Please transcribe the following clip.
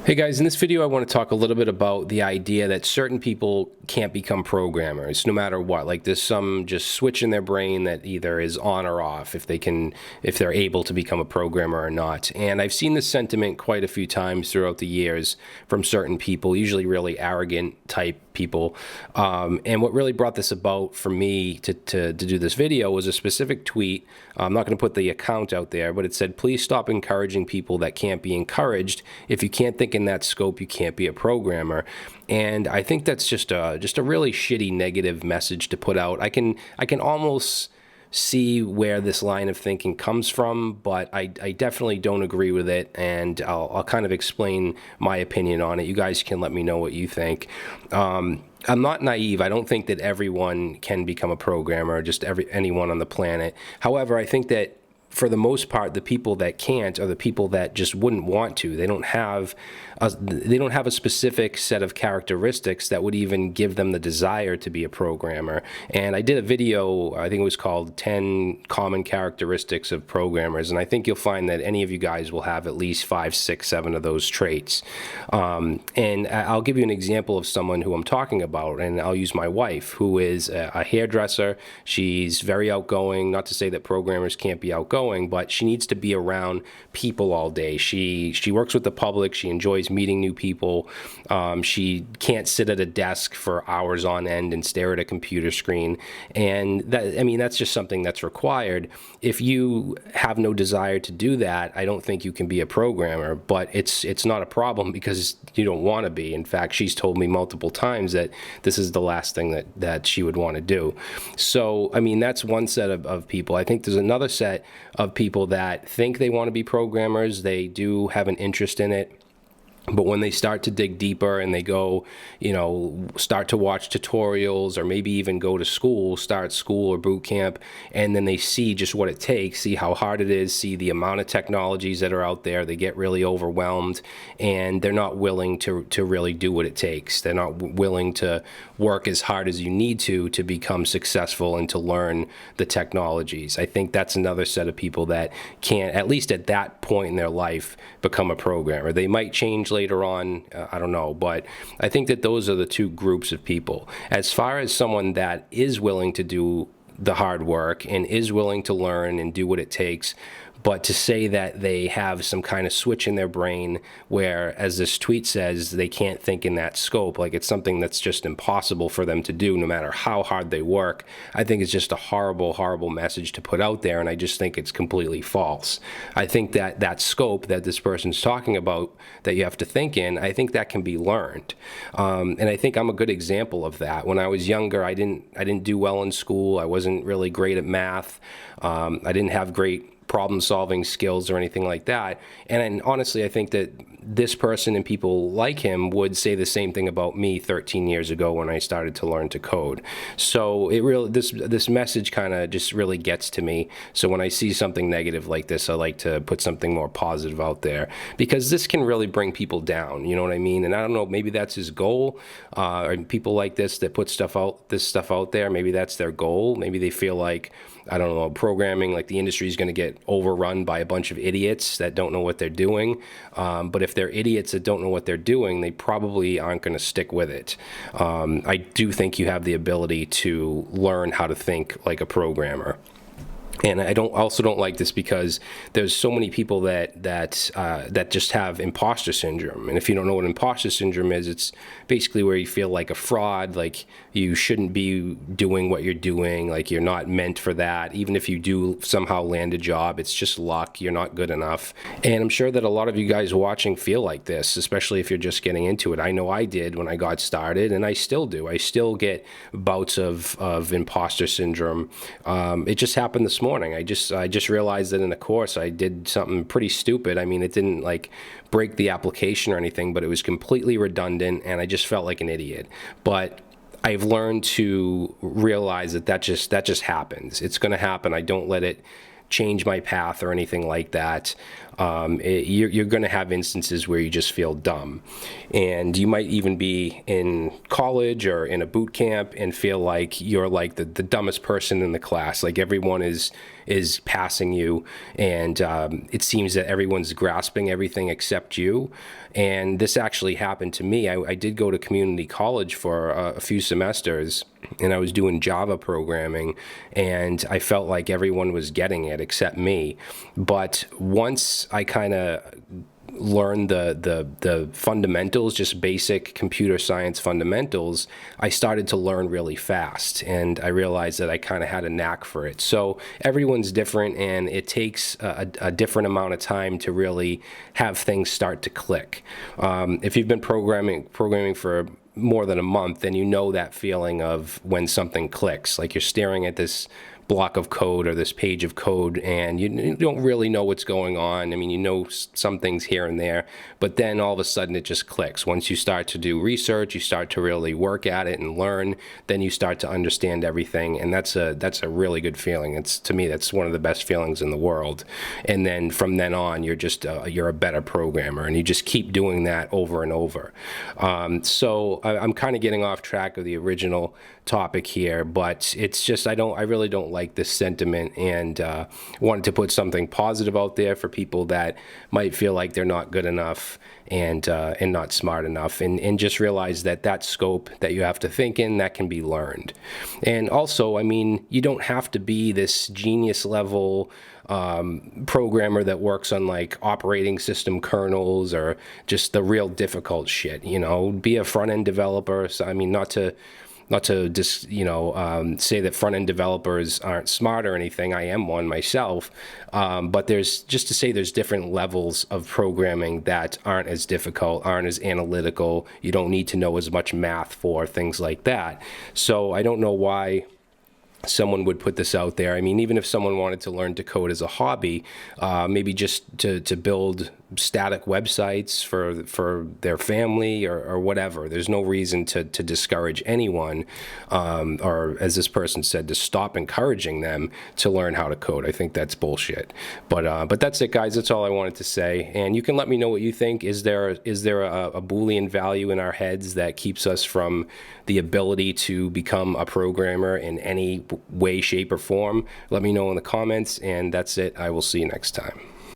Hey guys, in this video I want to talk a little bit about the idea that certain people can't become programmers no matter what. Like there's some just switch in their brain that either is on or off if they're able to become a programmer or not. And I've seen this sentiment quite a few times throughout the years from certain people, usually really arrogant type people. And what really brought this about for me to do this video was a specific tweet. I'm not going to put the account out there, but it said, please stop encouraging people that can't be encouraged. If you can't think in that scope, you can't be a programmer. And I think that's just a really shitty negative message to put out. I can almost see where this line of thinking comes from, but I definitely don't agree with it, and I'll kind of explain my opinion on it. You guys can let me know what you think. I'm not naive. I don't think that everyone can become a programmer, just anyone on the planet. However, I think that for the most part, the people that can't are the people that just wouldn't want to. They don't have a specific set of characteristics that would even give them the desire to be a programmer. And I did a video, I think it was called 10 Common Characteristics of Programmers, and I think you'll find that any of you guys will have at least 5, 6, 7 of those traits. And I'll give you an example of someone who I'm talking about, and I'll use my wife, who is a hairdresser. She's very outgoing. Not to say that programmers can't be outgoing, but she needs to be around people all day. She works with the public. She enjoys meeting new people. She can't sit at a desk for hours on end and stare at a computer screen. And that's just something that's required. If you have no desire to do that, I don't think you can be a programmer, but it's not a problem because you don't want to be. In fact, she's told me multiple times that this is the last thing that she would want to do. So, that's one set of people. I think there's another set of people that think they want to be programmers. They do have an interest in it. But when they start to dig deeper and they go, start to watch tutorials or maybe even go to start school or boot camp, and then they see just what it takes, see how hard it is, see the amount of technologies that are out there, they get really overwhelmed, and they're not willing to really do what it takes. They're not willing to work as hard as you need to become successful and to learn the technologies. I think that's another set of people that can't, at least at that point in their life, become a programmer. They might change later on, I don't know, but I think that those are the two groups of people. As far as someone that is willing to do the hard work and is willing to learn and do what it takes, but to say that they have some kind of switch in their brain where, as this tweet says, they can't think in that scope, like it's something that's just impossible for them to do no matter how hard they work, I think it's just a horrible, horrible message to put out there, and I just think it's completely false. I think that scope that this person's talking about that you have to think in, I think that can be learned. And I think I'm a good example of that. When I was younger, I didn't do well in school. I wasn't really great at math. I didn't have great problem-solving skills or anything like that. And honestly, I think that this person and people like him would say the same thing about me 13 years ago when I started to learn to code. So this message kind of just really gets to me. So when I see something negative like this, I like to put something more positive out there, because this can really bring people down. You know what I mean? And I don't know, maybe that's his goal. Or people like this that put this stuff out there, maybe that's their goal. Maybe they feel like, I don't know, programming, like the industry is going to get overrun by a bunch of idiots that don't know what they're doing. But if they're idiots that don't know what they're doing, they probably aren't going to stick with it. I do think you have the ability to learn how to think like a programmer. And I also don't like this because there's so many people that just have imposter syndrome. And if you don't know what imposter syndrome is, it's basically where you feel like a fraud, like you shouldn't be doing what you're doing, like you're not meant for that. Even if you do somehow land a job, it's just luck. You're not good enough. And I'm sure that a lot of you guys watching feel like this, especially if you're just getting into it. I know I did when I got started, and I still do. I still get bouts of imposter syndrome. It just happened this morning. I just realized that in a course I did something pretty stupid. It didn't like break the application or anything, but it was completely redundant, and I just felt like an idiot. But I've learned to realize that just happens. It's going to happen. I don't let it change my path or anything like that. You're going to have instances where you just feel dumb. And you might even be in college or in a boot camp and feel like you're like the dumbest person in the class. Like everyone is passing you, and it seems that everyone's grasping everything except you. And this actually happened to me. I did go to community college for a few semesters, and I was doing Java programming, and I felt like everyone was getting it except me. But once I kind of learned the fundamentals, just basic computer science fundamentals, I started to learn really fast, and I realized that I kind of had a knack for it. So everyone's different, and it takes a different amount of time to really have things start to click. If you've been programming for more than a month, then you know that feeling of when something clicks, like you're staring at this block of code or this page of code, and you don't really know what's going on. I mean, you know some things here and there, but then all of a sudden it just clicks. Once you start to do research, you start to really work at it and learn, then you start to understand everything, and that's a really good feeling. To me, that's one of the best feelings in the world. And then from then on, you're a better programmer, and you just keep doing that over and over. So I'm kind of getting off track of the original topic here, but it's just I really don't like this sentiment, and wanted to put something positive out there for people that might feel like they're not good enough and not smart enough, and just realize that scope that you have to think in, that can be learned. And also, I mean, you don't have to be this genius level programmer that works on like operating system kernels or just the real difficult shit. Be a front-end developer. So, I mean, not to just say that front-end developers aren't smart or anything. I am one myself, but there's different levels of programming that aren't as difficult, aren't as analytical. You don't need to know as much math for things like that. So I don't know why someone would put this out there. I mean, even if someone wanted to learn to code as a hobby, maybe just to build static websites for their family or whatever. There's no reason to discourage anyone, or as this person said, to stop encouraging them to learn how to code. I think that's bullshit. But that's it, guys. That's all I wanted to say. And you can let me know what you think. Is there a Boolean value in our heads that keeps us from the ability to become a programmer in any way, shape, or form? Let me know in the comments. And that's it. I will see you next time.